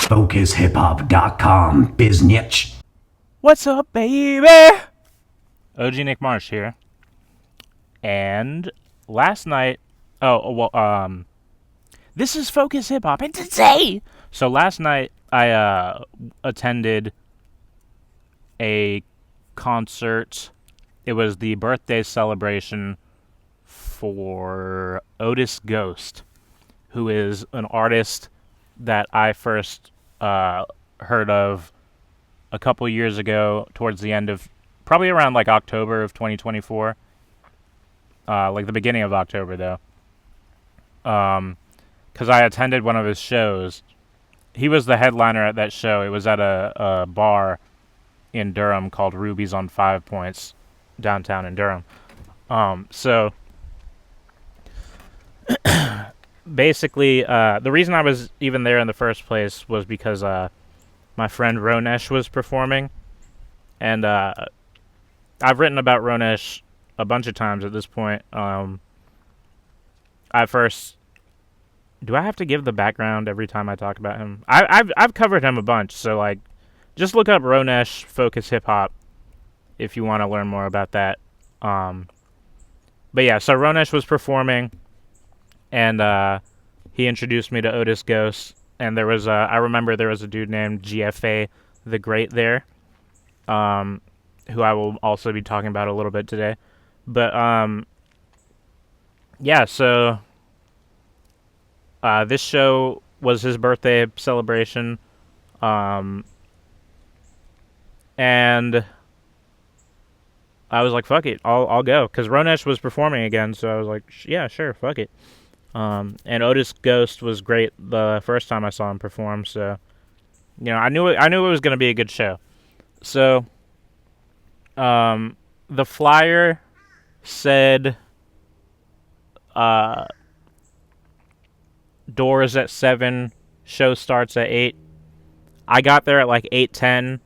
FocusHipHop.com, biznitch. What's up, baby? OG Nick Marsh here. And last night, this is Focus Hip Hop, and today, so last night I attended a concert. It was the birthday celebration for Otis Ghost, who is an artist that I first heard of a couple years ago, towards the end of, probably around like October of 2024, like the beginning of October though, because I attended one of his shows. He was the headliner at that show. It was at a bar in Durham called Ruby's on 5 Points, downtown in Durham. So basically, the reason I was even there in the first place was because my friend Ronesh was performing, and I've written about Ronesh a bunch of times at this point. Do I have to give the background every time I talk about him? I've covered him a bunch, so like, just look up Ronesh Focus Hip Hop if you want to learn more about that. But yeah, so Ronesh was performing, and he introduced me to Otis Ghost, and there was I remember there was a dude named GFA the Great there, who I will also be talking about a little bit today. But yeah, so this show was his birthday celebration, and I was like, fuck it, I'll go, because Ronesh was performing again, so I was like, yeah, sure, fuck it. And Otis Ghost was great the first time I saw him perform, so you know, I knew it was going to be a good show. So the flyer said doors at 7, show starts at 8. I got there at like 8:10,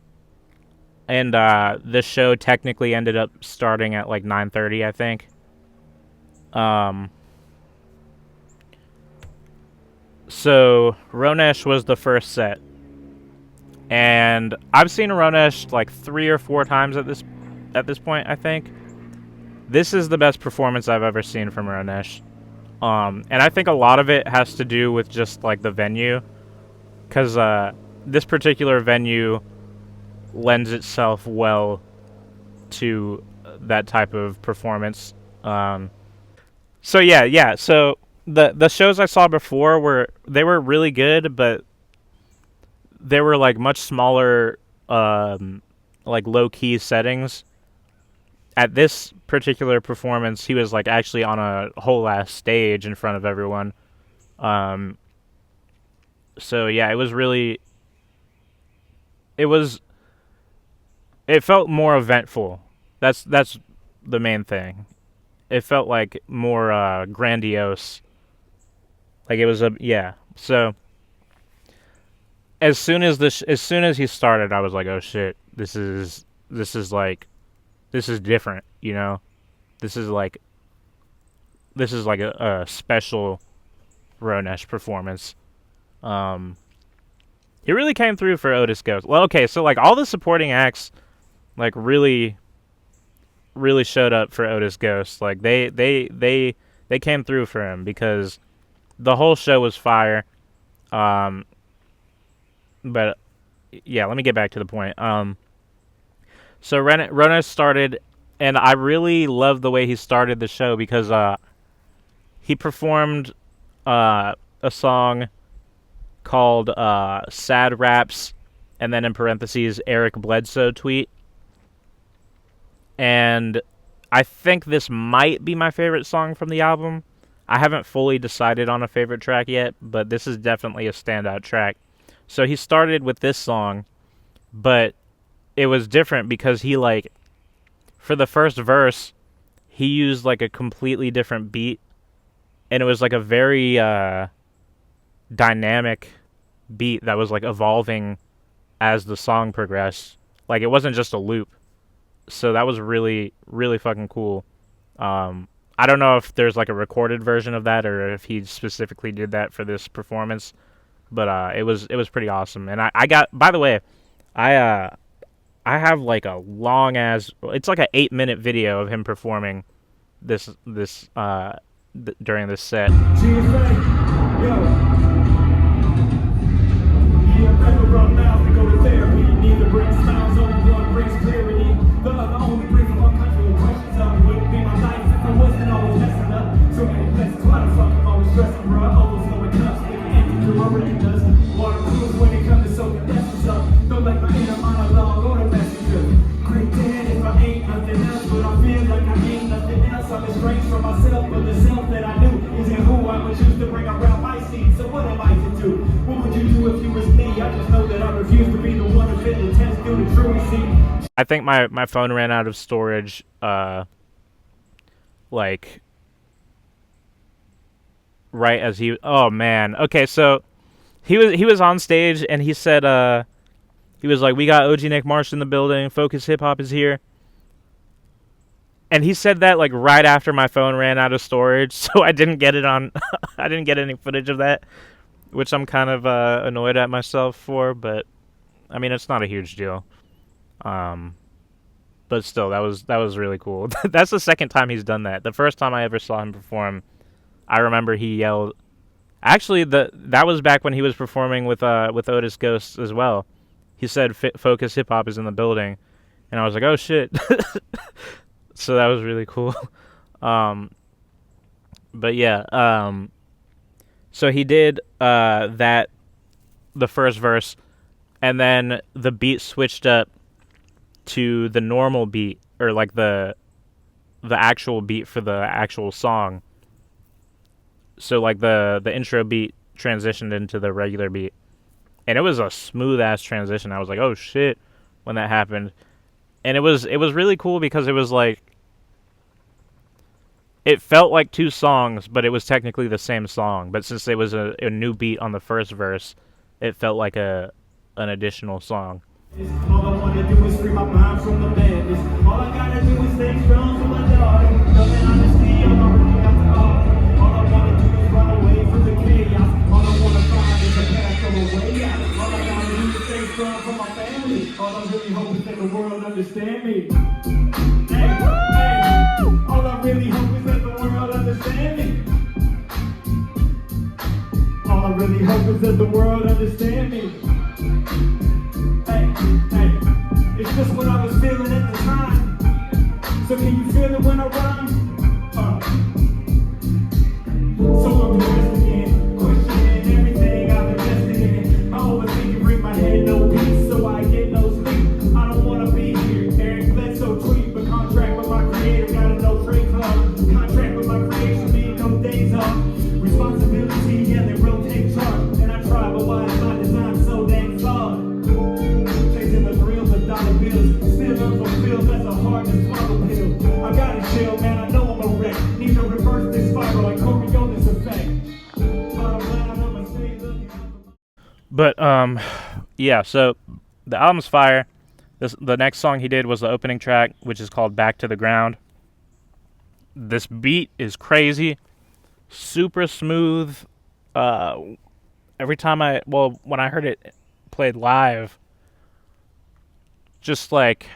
and the show technically ended up starting at like 9:30, I think. So Ronesh was the first set, and I've seen Ronesh like 3 or 4 times at this point, I think. This is the best performance I've ever seen from Ronesh. And I think a lot of it has to do with just like the venue, because this particular venue lends itself well to that type of performance. So the shows I saw before were really good, but they were like much smaller, like low key settings. At this particular performance, he was like actually on a whole ass stage in front of everyone. So yeah, it felt more eventful. That's the main thing. It felt like more grandiose. Like it was So as soon as he started, I was like, oh shit, this is different, you know? This is like a special Ronesh performance. He really came through for Otis Ghost. Well, okay, so like all the supporting acts like really showed up for Otis Ghost. Like they came through for him, because the whole show was fire. But yeah, let me get back to the point. So Ronesh started, and I really loved the way he started the show, because he performed a song called Sad Raps, and then in parentheses, Eric Bledsoe tweet. And I think this might be my favorite song from the album. I haven't fully decided on a favorite track yet, but this is definitely a standout track. So he started with this song, but it was different because he, like, for the first verse, he used like a completely different beat, and it was like a very dynamic beat that was like evolving as the song progressed. Like, it wasn't just a loop. So that was really, really fucking cool. I don't know if there's like a recorded version of that, or if he specifically did that for this performance. But it was pretty awesome. And I got, by the way, I have like a long ass, it's like an 8-minute video of him performing this during this set. GFA, yo. Yeah, never run mouth to go to therapy. Neither brings smiles, only one brings clarity. The other only brings up our country with questions of it wouldn't be my life if I wasn't always messing up. So many blessings, why the fuck I'm always stressing, bro? Always going up, sticking empty through my retinas. Waterproof when it comes to soaking lessons up. Don't like my inner monologue or the messenger. Great dead if I ain't nothing else, but I feel like I ain't nothing else. I'm estranged from myself, but the self that I knew isn't who I would choose to bring around my seat. So what am I to do? What would you do if you was me? I just know that I refuse to be the one to fit the test through the truancy. I think my phone ran out of storage, like, right as he, oh man. Okay, so he was on stage and he said, he was like, we got OG Nick Marsh in the building, Focus Hip Hop is here. And he said that like right after my phone ran out of storage, so I didn't get it on, I didn't get any footage of that, which I'm kind of annoyed at myself for, but I mean, it's not a huge deal. But still, that was really cool. That's the second time he's done that. The first time I ever saw him perform, I remember he yelled. Actually, that was back when he was performing with Otis Ghost as well. He said, "Focus Hip Hop is in the building," and I was like, "Oh shit!" So that was really cool. But yeah, so he did that, the first verse, and then the beat switched up to the normal beat, or like the actual beat for the actual song. So like the intro beat transitioned into the regular beat, and it was a smooth ass transition. I was like, oh shit, when that happened. And it was really cool because it was like, it felt like two songs, but it was technically the same song. But since it was a new beat on the first verse, it felt like an additional song. All I wanna do is free my mind from the madness. All I gotta do is stay strong for my daughter. Nothing honesty, I'm already got to offer. All I wanna do is run away from the chaos. All I wanna find is a path from a way out. All I gotta do is stay strong for my family. All I really hope is that the world understand me. Hey, hey, all I really hope is that the world understand me. All I really hope is that the world understand me. Hey, it's just what I was feeling at the time. So can you feel it when I rhyme? So I'm dressed again, questioning everything I've invested in. I overthink and bring my head no peace, so I get no sleep. I don't wanna be here. Eric Bledsoe tweet, but contract with my creator, got a no trade club. Contract with my creation, mean no days off. Responsibility, yeah, they rotate chart. And I try, but why is my design so dang flawed? Chasing the thrills of dollar bills, still unfulfilled, that's a hard to swallow pill. I gotta chill, man, I know I'm a wreck. Need to reverse this spiral like Coriolis effect. Bottom line, I'ma stay looking. But yeah, so the album's fire. The next song he did was the opening track, which is called Back to the Ground. This beat is crazy, super smooth. Every time when I heard it played live, just like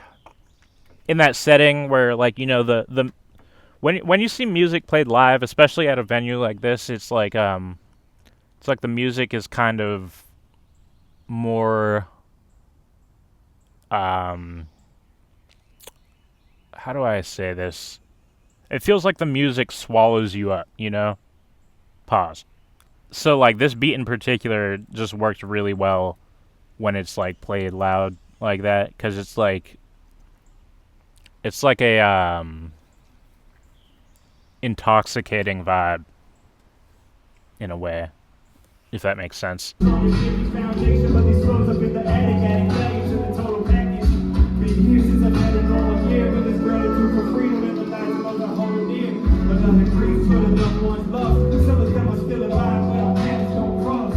in that setting where, like, you know, the when you see music played live, especially at a venue like this, it's like the music is kind of more how do I say this? It feels like the music swallows you up, you know? Pause. So like this beat in particular just works really well when it's like played loud like that, because it's like a intoxicating vibe in a way, if that makes sense. Foundation, but these flows up in the attic, adding value to the total package. Been years since I've had a normal year, but this gratitude for freedom and the lives of others hold dear. Another grief for the loved ones lost. Some of them are still alive, but our paths don't cross.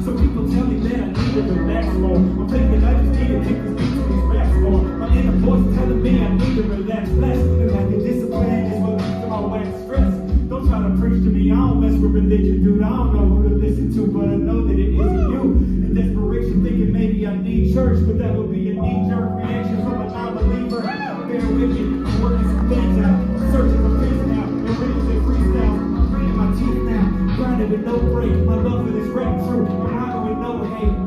So people tell me that I need to relax more. I'm thinking I just need to take this beat to these raps more. My inner voice telling me I need to relax less. And like the discipline is what leads to my wax stress. Don't try to preach to me, I don't mess with religion, dude. I don't know who to listen to, but I know that it isn't you. I need church, but that would be a knee-jerk reaction from a non-believer. Bear with me, I'm working some things out, searching for peace now, and ready to freestyle. I'm grinding my teeth now, grinding with no break. My love for this rap true, I'm rhyming with no hate.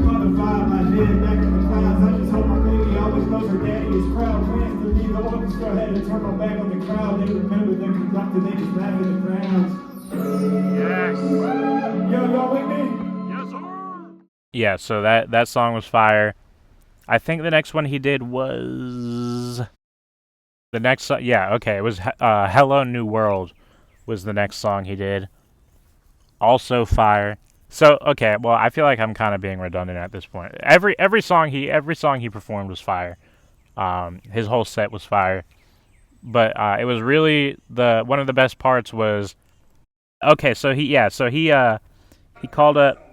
Caught a vibe, my head back in the clouds. I just hope my baby always knows her daddy is proud. Plans to leave the orchestra, had to turn my back on the crowd. They remember the conductor, they just laugh in the crowds. Yes. Yo, y'all with me? Yeah, so that song was fire. I think the next one he did was the next song. Yeah, okay, it was Hello New World was the next song he did. Also fire. So okay, well I feel like I'm kind of being redundant at this point. Every song he performed was fire. His whole set was fire. But it was really one of the best parts was okay. So he called up.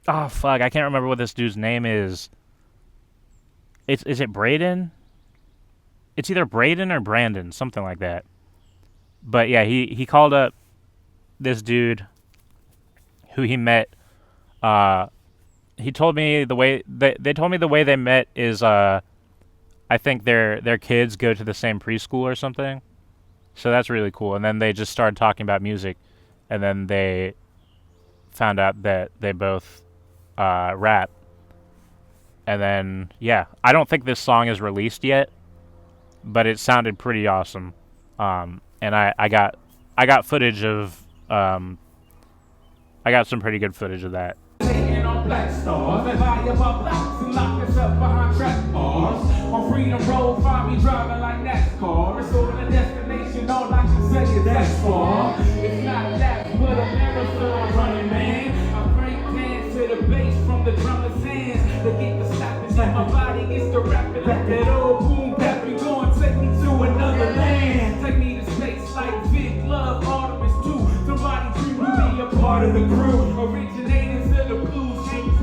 Oh fuck! I can't remember what this dude's name is. Is it Braden? It's either Braden or Brandon, something like that. But yeah, he called up this dude who he met. He told me the way they told me the way they met is I think their kids go to the same preschool or something. So that's really cool. And then they just started talking about music, and then they found out that they both rap. And then yeah, I don't think this song is released yet, but it sounded pretty awesome. And I got footage of I got some pretty good footage of that. On black stars, they buy up our blocks and lock us up behind track bars. On Freedom Road, find me driving like NASCAR. It's over the destination, all I can say is that's far. It's not that, but a marathon running, man. I break dance to the bass from the drummer's hands. To get the stopping that my body gets to rap it like that old boom bap. You go and take me to another land. Take me to space like Vic Love, Artemis 2. Somebody dream to be a part of the crew. Originators of the blues.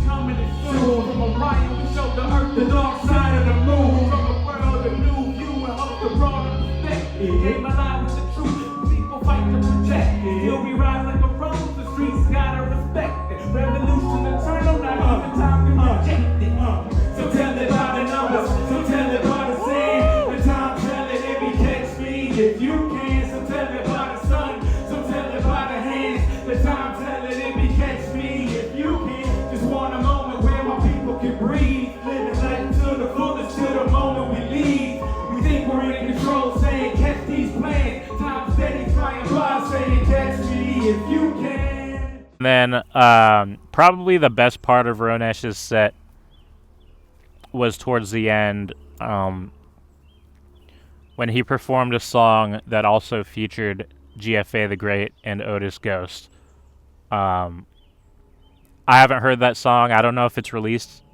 Coming in soon. From Orion, we show the earth the dark side of the moon. From the world, a new view and hope the broader perspective. Game alive with the truth, people fight to protect it. Still we rise like a rose, the streets gotta respect it. Revolution eternal, not even time can reject it. So tell it by the numbers, so tell it by the sand. The time tell it if you catch me, if you can. So tell it by the sun, so tell it by the hands. The time tell it if you catch me, if you can. Want a moment where my people can breathe, living life to the fullest till the moment we leave. We think we're in control, saying catch these plans. Time steady flying by, saying catch me if you can. And then probably the best part of Ronesh's set was towards the end, when he performed a song that also featured GFA the Great and Otis Ghost. I haven't heard that song. I don't know if it's released,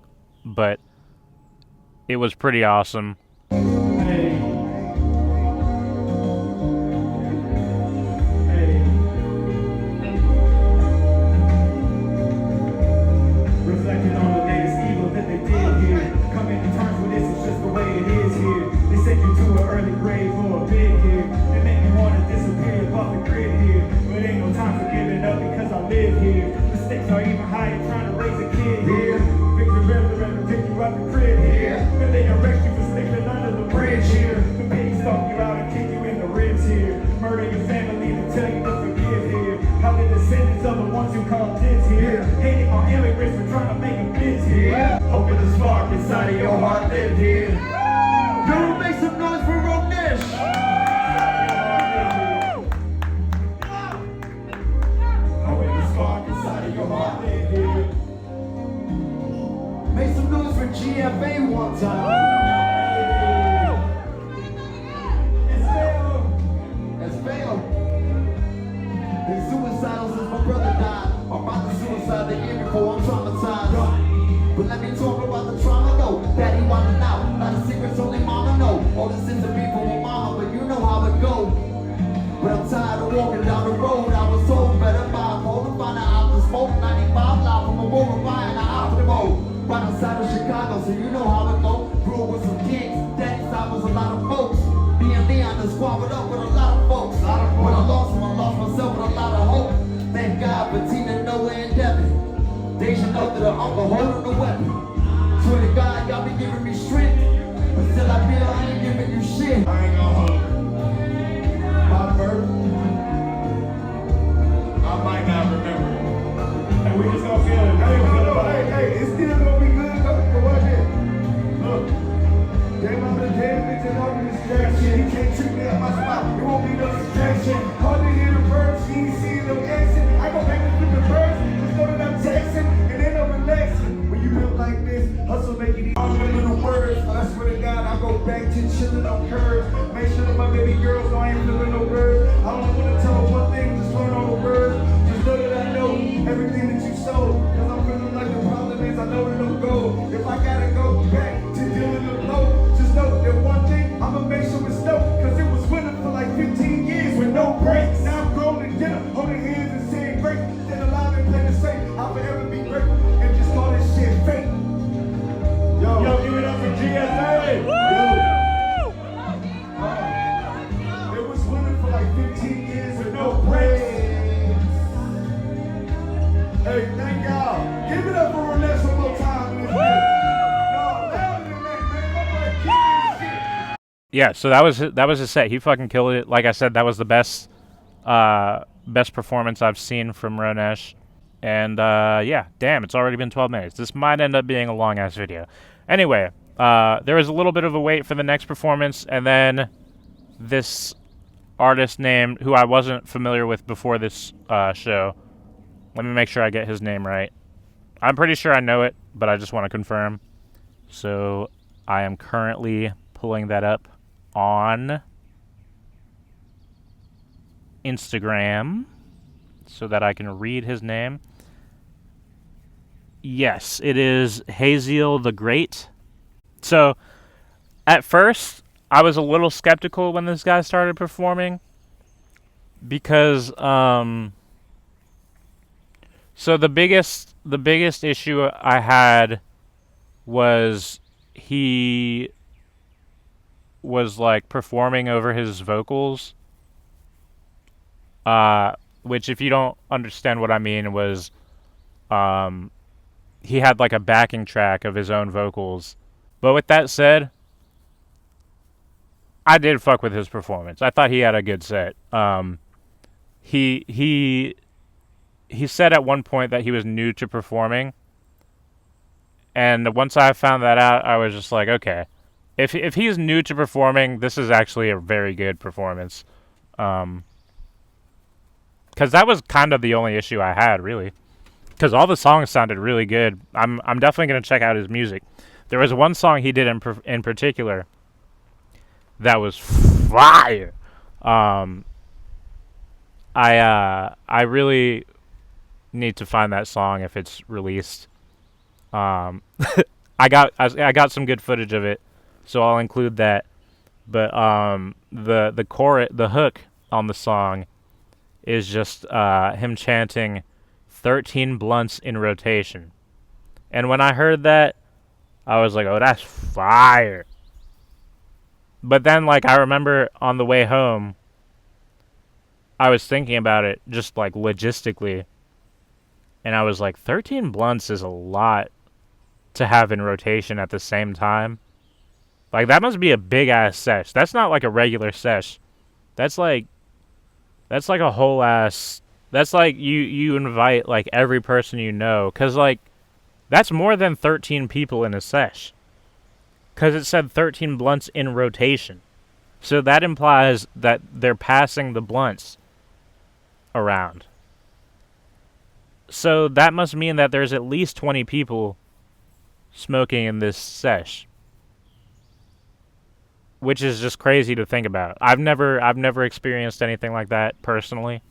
but it was pretty awesome. Hey. Reflecting on the latest evil that they did here. Coming to terms with this, it's just the way it is here. They send you to an early grave or a bid here. They make me want to disappear off the grid here. But ain't no time for giving up because I live here. The stakes are even higher trying to raise a kid here. Victor Reverend pick you up the crib here. And they arrest you for sleeping under the bridge here. The pig stalk you out and kick you in the ribs here. Murder your family to tell you to forgive here. How the descendants of the ones who call dibs here. Hating on immigrants for trying to make a biz here. Hoping the spark inside of your heart live here. Yo, make some noise for Ronesh. Hoping the spark inside of your heart live here. Make some noise for GFA one time. It's failed. Been suicidal since my brother died. I'm about to suicide the year before I'm traumatized. But let me talk about the trauma though. Daddy wanted out. Not the secrets only mama know. All the sins of me from my mama, but you know how it go. But I'm tired of walking down the road. I was told better buy a phone to find out the smoke. 95 loud from a woman buying an optimal. Right outside of Chicago, so you know how it go. Grew up with some kings, daddy's side was a lot of folks. Me and Leon just squabbled up with a lot of folks. When I lost him, I lost myself with a lot of hope. Thank God for Tina, Noah, and Devin. They should know that the I'm the holder of the weapon. Swear to God, y'all be giving me strength. Until I feel I ain't giving you shit. I ain't gonna hold you. My verse, I might not remember it. And we just gonna feel it. Hey, it's still gonna be good. But watch it. Look. Damn, I'm the damn bitch and all the distraction. You can't trick me at my spot. It won't be no distraction. Hard to hear the verbs. She ain't seeing no action. I go back and flip the verbs. Just know that I'm texting. And then I'm relaxing. When you built like this, hustle make it easy. All the little words. I swear to God, I'll go back to chilling on curves. Make sure that my baby girls know I ain't flipping no birds. I don't want to tell her one thing, just learn all the words. Just know that I know everything that you sold. Cause I'm feeling like the problem is I know that it'll go. If I gotta go back to dealing the blow, just know that one thing, I'ma make sure it's no. Cause it was winning for like 15 years with no breaks. Now I'm grown and dinner, holding hands and saying great. Then alive and play the same. I'll forever be great. And just call this shit fake. Yo, give it up for GFA! It was winning for like 15 years with no breaks. Hey, thank y'all. Give it up for Ronesh one more time. No, louder than that, man. My boy keep this shit. Yeah, so that was his set. He fucking killed it. Like I said, that was the best performance I've seen from Ronesh. And yeah, damn, it's already been 12 minutes. This might end up being a long ass video. Anyway, there was a little bit of a wait for the next performance, and then this artist named, who I wasn't familiar with before this show. Let me make sure I get his name right. I'm pretty sure I know it, but I just want to confirm. So I am currently pulling that up on Instagram so that I can read his name. Yes, it is Haziel the Great. So at first, I was a little skeptical when this guy started performing because so the biggest issue I had was he was like performing over his vocals, which, if you don't understand what I mean, was he had like a backing track of his own vocals. But with that said, I did fuck with his performance. I thought he had a good set. He said at one point that he was new to performing, and once I found that out, I was just like, okay, if he's new to performing, this is actually a very good performance. Because that was kind of the only issue I had, really. Because all the songs sounded really good. I'm definitely going to check out his music. There was one song he did in particular that was fire. I really need to find that song if it's released. I got some good footage of it, so I'll include that. But the chorus, the hook on the song is just him chanting 13 blunts in rotation. And when I heard that, I was like, oh, that's fire. But then, like, I remember on the way home, I was thinking about it just, like, logistically. And I was like, 13 blunts is a lot to have in rotation at the same time. Like, that must be a big-ass sesh. That's not like a regular sesh. That's like a whole ass... That's like you invite, like, every person you know. Because, like, that's more than 13 people in a sesh. Because it said 13 blunts in rotation. So that implies that they're passing the blunts around. So that must mean that there's at least 20 people smoking in this sesh. Which is just crazy to think about. I've never experienced anything like that personally.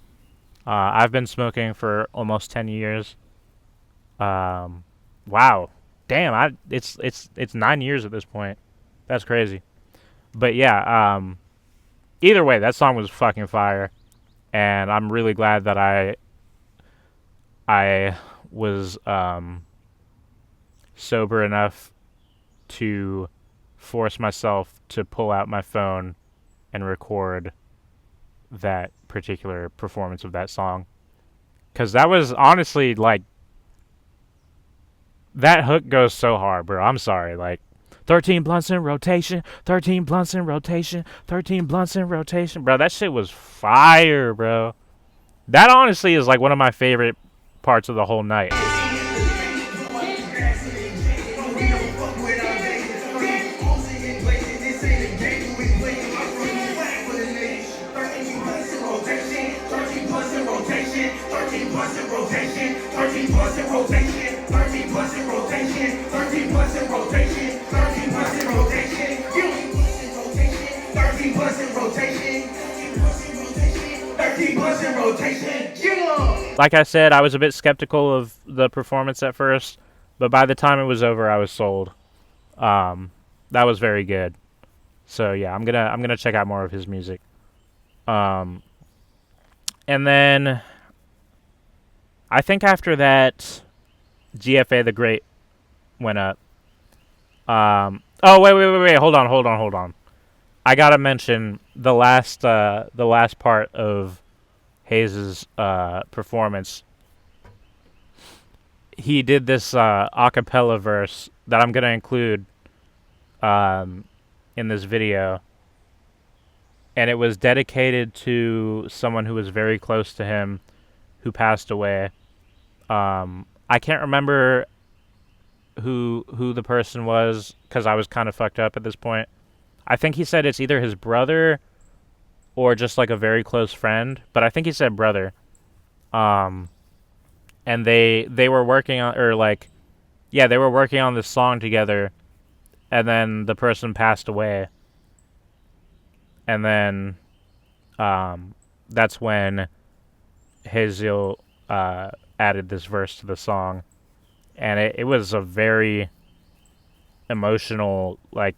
I've been smoking for almost 10 years. Wow. Damn, it's 9 years at this point. That's crazy. But yeah, either way, that song was fucking fire. And I'm really glad that I was sober enough to force myself to pull out my phone and record that particular performance of that song. Because that was honestly, like, that hook goes so hard, bro. I'm sorry. Like, 13 blunts in rotation, 13 blunts in rotation, 13 blunts in rotation. Bro, that shit was fire, bro. That honestly is like one of my favorite parts of the whole night. Like I said, I was a bit skeptical of the performance at first, but by the time it was over, I was sold. That was very good. So yeah, I'm gonna check out more of his music. And then I think after that, GFA the Great went up. Oh wait! Hold on. I gotta mention the last part of Hayes' performance. He did this a cappella verse that I'm gonna include in this video, and it was dedicated to someone who was very close to him, who passed away. I can't remember who the person was because I was kind of fucked up at this point. I think he said it's either his brother or just like a very close friend, but I think he said brother. And they were working on, or like, yeah, they were working on this song together, and then the person passed away. And then that's when Haziel added this verse to the song, and it was a very emotional, like,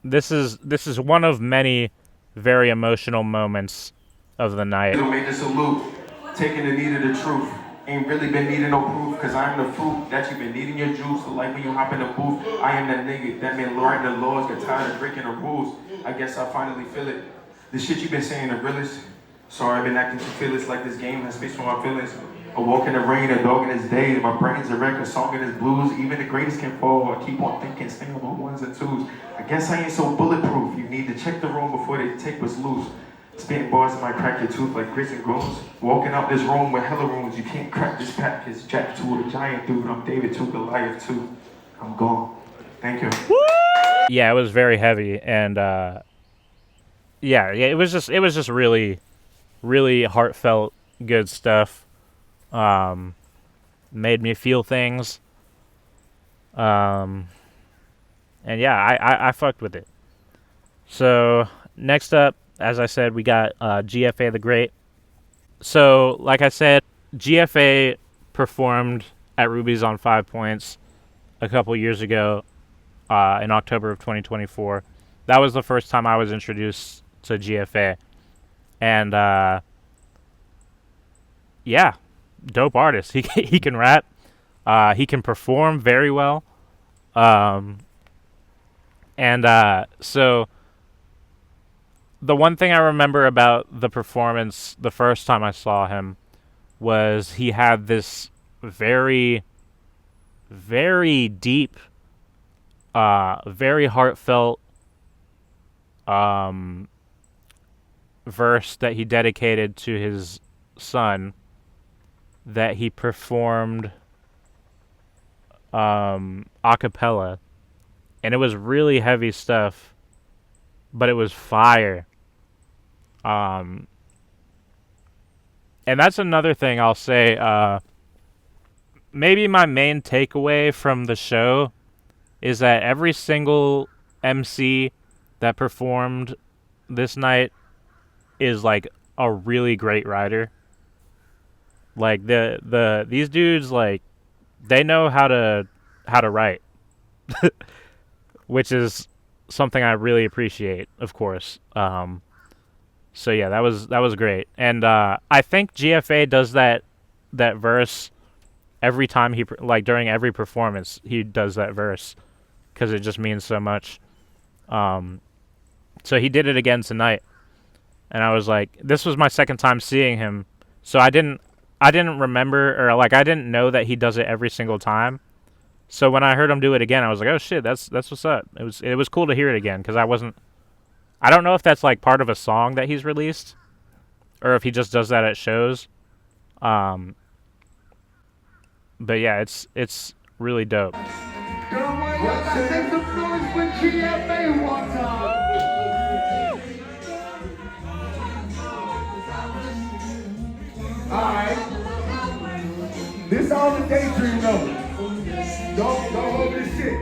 this is one of many very emotional moments of the night. Made the salute, taking the need of the truth. Ain't really been needing no proof, cause I'm the fruit that you been needing your juice. So like when you hop in the booth, I am that nigga that been learning the laws, get tired of breaking the rules. I guess I finally feel it. The shit you been saying the realest. Sorry, I've been acting too fearless, like this game has space for my feelings. A walk in the rain, a dog in his days. My brain's a wreck, a song in his blues. Even the greatest can fall. I keep on thinking, stay on my ones and twos. I guess I ain't so bulletproof. You need to check the room before they take what's loose. Spitting bars that might crack your tooth like grits and groans. Walking out this room with hella rooms. You can't crack this pack. It's Jack 2, a giant dude. I'm David 2, Goliath 2. I'm gone. Thank you. Yeah, it was very heavy, and yeah, it was just really, really heartfelt, good stuff. Made me feel things. And yeah, I fucked with it. So next up, as I said, we got GFA the Great. So like I said, GFA performed at Ruby's on 5 Points a couple years ago in October of 2024. That was the first time I was introduced to GFA. And yeah, dope artist. He can rap. He can perform very well. So the one thing I remember about the performance the first time I saw him was he had this very, very deep, very heartfelt verse that he dedicated to his son that he performed a cappella, and it was really heavy stuff, but it was fire. And that's another thing I'll say. Maybe my main takeaway from the show is that every single MC that performed this night is like a really great writer. Like these dudes, like, they know how to write, which is something I really appreciate, of course. So yeah, that was great, and I think GFA does that verse every time during every performance he does that verse because it just means so much. So he did it again tonight, and I was like, this was my second time seeing him, so I didn't remember, or like I didn't know that he does it every single time. So when I heard him do it again, I was like, oh shit, that's what's up. It was cool to hear it again because I don't know if that's like part of a song that he's released or if he just does that at shows. But yeah, it's really dope. Make some noise for GFA one time. Alright. This all the daydream number. Don't hold this shit.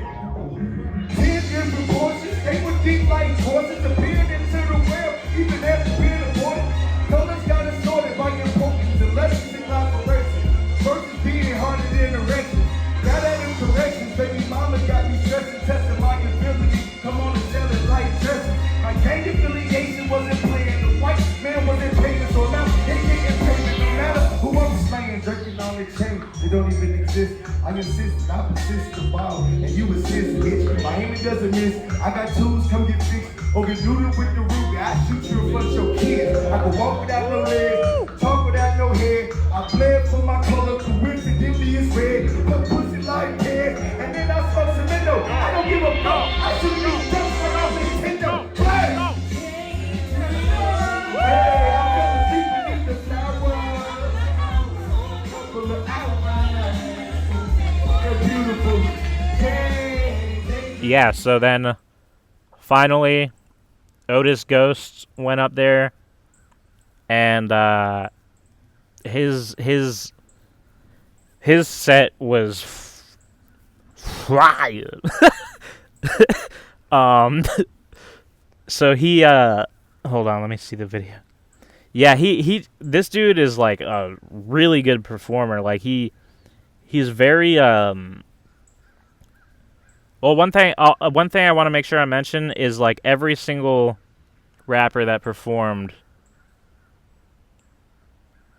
10 different portions, they were deep like horses, appeared into the world, even after being aborted. Colors got us sorted by importance and lessons in collaboration. Versus being harder than erections. Got that in corrections, baby mama got me stressing, testing my ability. Come on and sell it like dressing. My gang affiliation wasn't playing, the white man wasn't paying, so now they getting paid no matter who I'm slaying. Jerking on the chain, they don't even exist. I insist, I persist the ball, and you assist, bitch. Miami doesn't miss. I got tools, come get fixed. Or get noodle with the Ruby. I shoot you in front of your kids. I can walk without no legs, talk without no head. I bled for my color, coincidentally it's red. Put pussy like head, and then I smoke cemento. I don't give a fuck. I shoot these jumps when I'm Nintendo. Play! Hey, I'm gonna sleep beneath the flower. Full of outline. Beautiful. Yeah, so then finally Otis Ghost went up there and his set was fire. So he hold on, let me see the video. Yeah, he this dude is like a really good performer. Like he's very well, one thing I want to make sure I mention is like every single rapper that performed,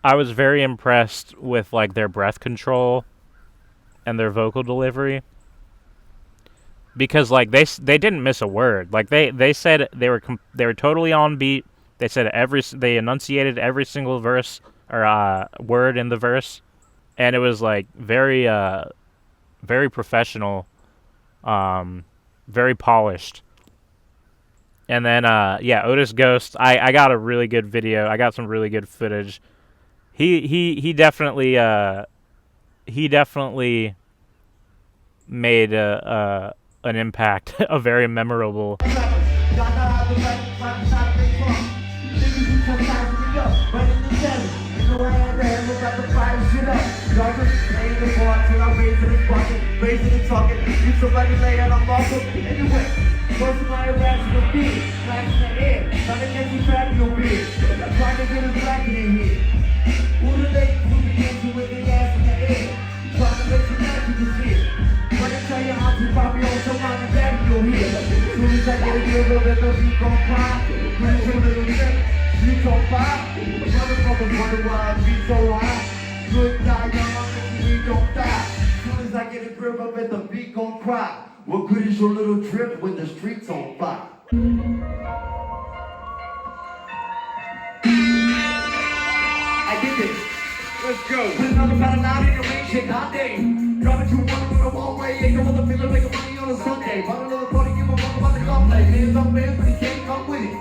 I was very impressed with like their breath control and their vocal delivery, because like they didn't miss a word. Like they said they were totally on beat. They said they enunciated every single verse or word in the verse, and it was like very professional. Very polished. And then yeah, Otis Ghost, I got a really good video. I got some really good footage. He definitely made an impact, a very memorable. Raising and talking, you somebody lay on a muscle, anyway. Most of my raps will be flash in the air, trying to catch you trap your beard. Trying to get a black in here. Who the ladies who begin to with the ass in the air? Trying to make you mad you can see it. Wanna tell you how to pop your own so mom and daddy you'll hear. Soon as I get a deal, the beat gon' cry. Pretty sure little shit, beat on fire. Motherfuckers wonder why I beat so high. Good die young, we don't die. I get a grip up at the beat gon' cry. What good is your little trip when the streets on fire? I did it. Let's go. Put another pattern out in the rain, shit, not day. Drop it, you want to go the wrong way. Ain't no other feeling like a money on a Sunday. Run another party, give a fuck about the gunplay. Hands up, man, but he can't come with it.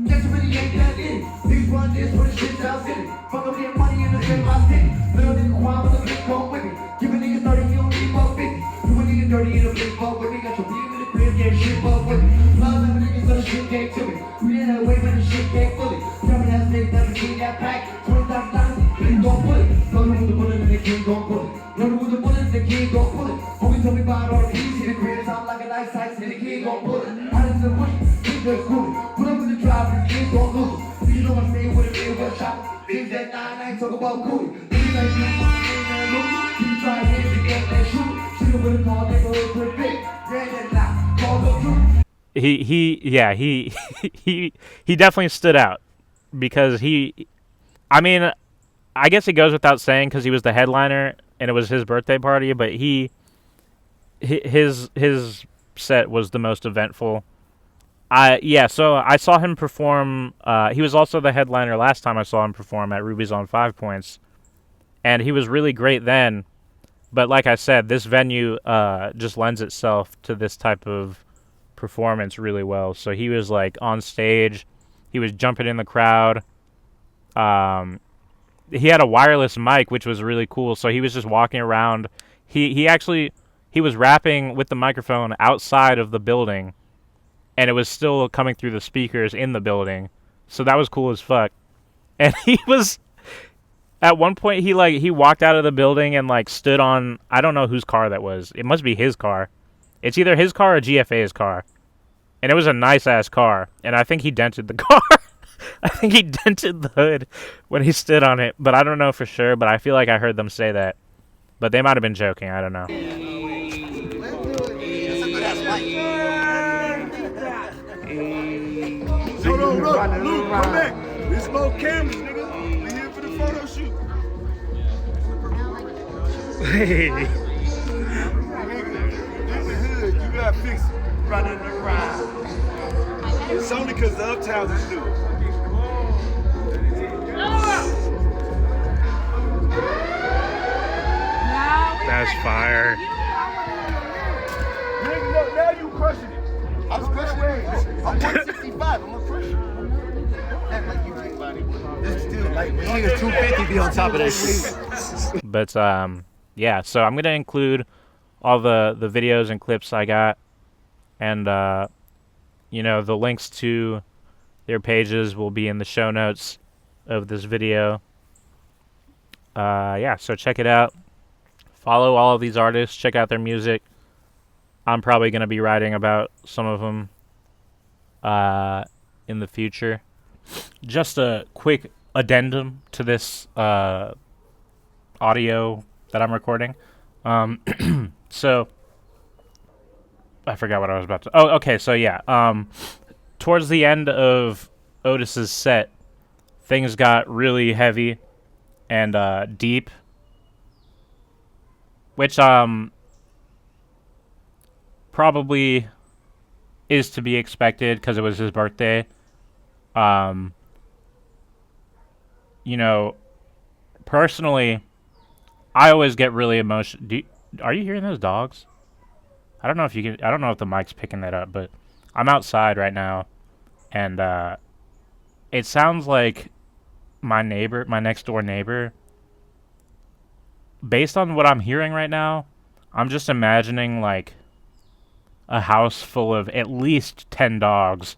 Guess you really ain't that in it. These run this for the shit sounds in it. Fuck up getting money in the same I stick. Little nigga quiet, but the bitch come with me. Give a nigga 30, you don't need about 50. Do a nigga dirty in a big fuck with me. Got your beam in the crib, can't shit fuck with me. Love them niggas so the shit came to me. We didn't have way when the shit came fully. Jumping ass niggas never seen that pack. $20,000, king gon' pull it. Load with the bullet and the king gon' pull it. Load with the bullet and the king gon' pull it. Homie told me about all the keys, see the crib sound like a nice sight, and the king gon' pull it. Out into the bush, king just cool it. Put up in the drive and the king gon' lose it. You know I stay with a big one shot. Things that 9 talk about cool. Niggas like you, man, look. You try hands to get that shoot. Shoot with a call, they go to a big. Ran that lock, call the truth. He definitely stood out because I mean, I guess it goes without saying because he was the headliner and it was his birthday party, but his set was the most eventful. So I saw him perform. He was also the headliner last time I saw him perform at Ruby's on 5 Points, and he was really great then. But like I said, this venue just lends itself to this type of performance really well. So he was like on stage, he was jumping in the crowd. He had a wireless mic, which was really cool. So he was just walking around. He was rapping with the microphone outside of the building, and it was still coming through the speakers in the building. So that was cool as fuck. And he was at one point he walked out of the building and like stood on, I don't know whose car that was. It must be his car. It's either his car or GFA's car. And it was a nice ass car, and I think he dented the car. I think he dented the hood when he stood on it, but I don't know for sure, but I feel like I heard them say that. But they might have been joking, I don't know. No, Luke, come back. There's more cameras, nigga. We here for the photo shoot. Hey. Nigga, in the hood, you gotta fix it. Running around. It's only because the uptowns is new. That's fire. Nigga, look, now you crushing it. I was crushing it. I'm 165. I'm a crusher. Act like you big body. This is still like niggas 250 be on top of that shit. But yeah, so I'm gonna include all the videos and clips I got, and you know, the links to their pages will be in the show notes of this video. Yeah, so check it out. Follow all of these artists. Check out their music. I'm probably going to be writing about some of them in the future. Just a quick addendum to this audio that I'm recording. So, I forgot what I was about to... Oh, okay, so yeah. Towards the end of Otis's set, things got really heavy and deep. Which, probably is to be expected because it was his birthday. You know, personally, I always get really emotional. Are you hearing those dogs? I don't know if you can. I don't know if the mic's picking that up, but I'm outside right now, and it sounds like my next door neighbor. Based on what I'm hearing right now, I'm just imagining like a house full of at least 10 dogs,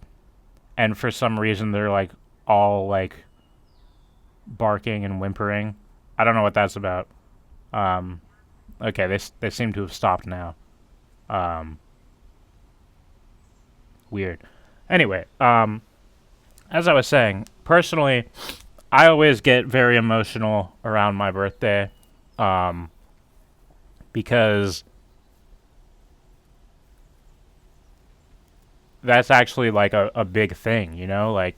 and for some reason they're like all like barking and whimpering. I don't know what that's about. Okay, they seem to have stopped now. Weird. Anyway, as I was saying, personally, I always get very emotional around my birthday. Because that's actually like a big thing, you know, like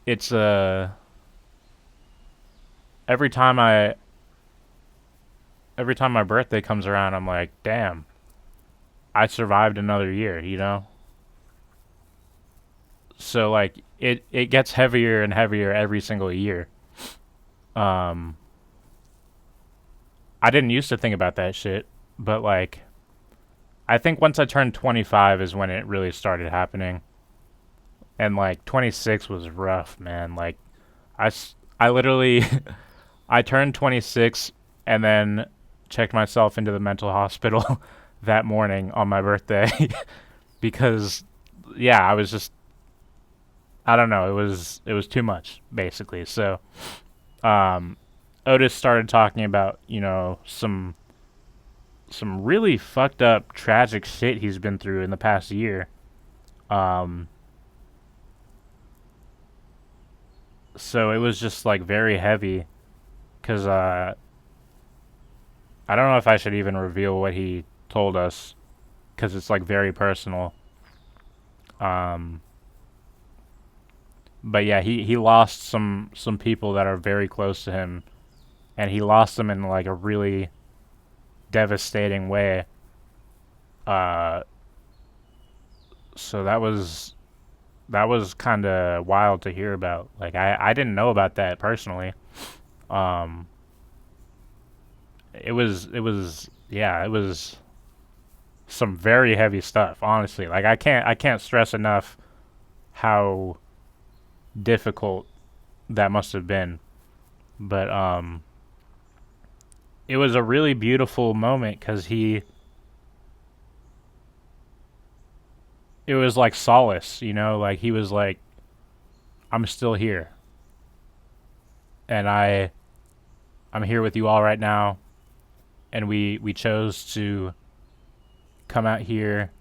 it's every time my birthday comes around, I'm like, damn, I survived another year, you know? So like it gets heavier and heavier every single year. I didn't used to think about that shit, but like, I think once I turned 25 is when it really started happening. And like 26 was rough, man. Like I literally I turned 26 and then checked myself into the mental hospital that morning on my birthday because yeah, I was just, I don't know, it was too much basically. So Otis started talking about, you know, some really fucked up tragic shit he's been through in the past year. So it was just like very heavy because I don't know if I should even reveal what he told us because it's like very personal. But yeah, he lost some people that are very close to him, and he lost them in like a really devastating way. So that was kind of wild to hear about. Like I didn't know about that personally. it was some very heavy stuff, honestly. Like I can't stress enough how difficult that must have been. But it was a really beautiful moment because it was like solace, you know, like he was like, I'm still here. And I'm here with you all right now. And we chose to come out here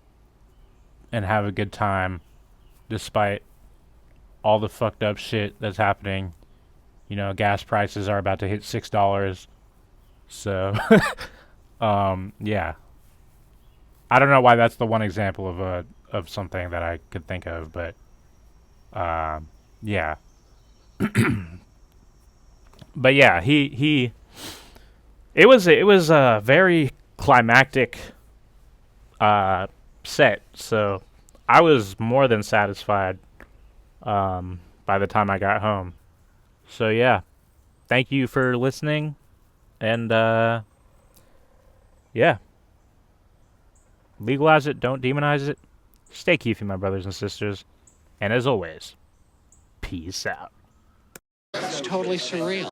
and have a good time despite all the fucked up shit that's happening. You know, gas prices are about to hit $6. So, yeah. I don't know why that's the one example of something that I could think of, but yeah. But yeah, it was a very climactic set, so I was more than satisfied by the time I got home. So yeah, thank you for listening, and yeah, legalize it, don't demonize it. Stay keefy, my brothers and sisters, and as always, peace out. It's totally surreal.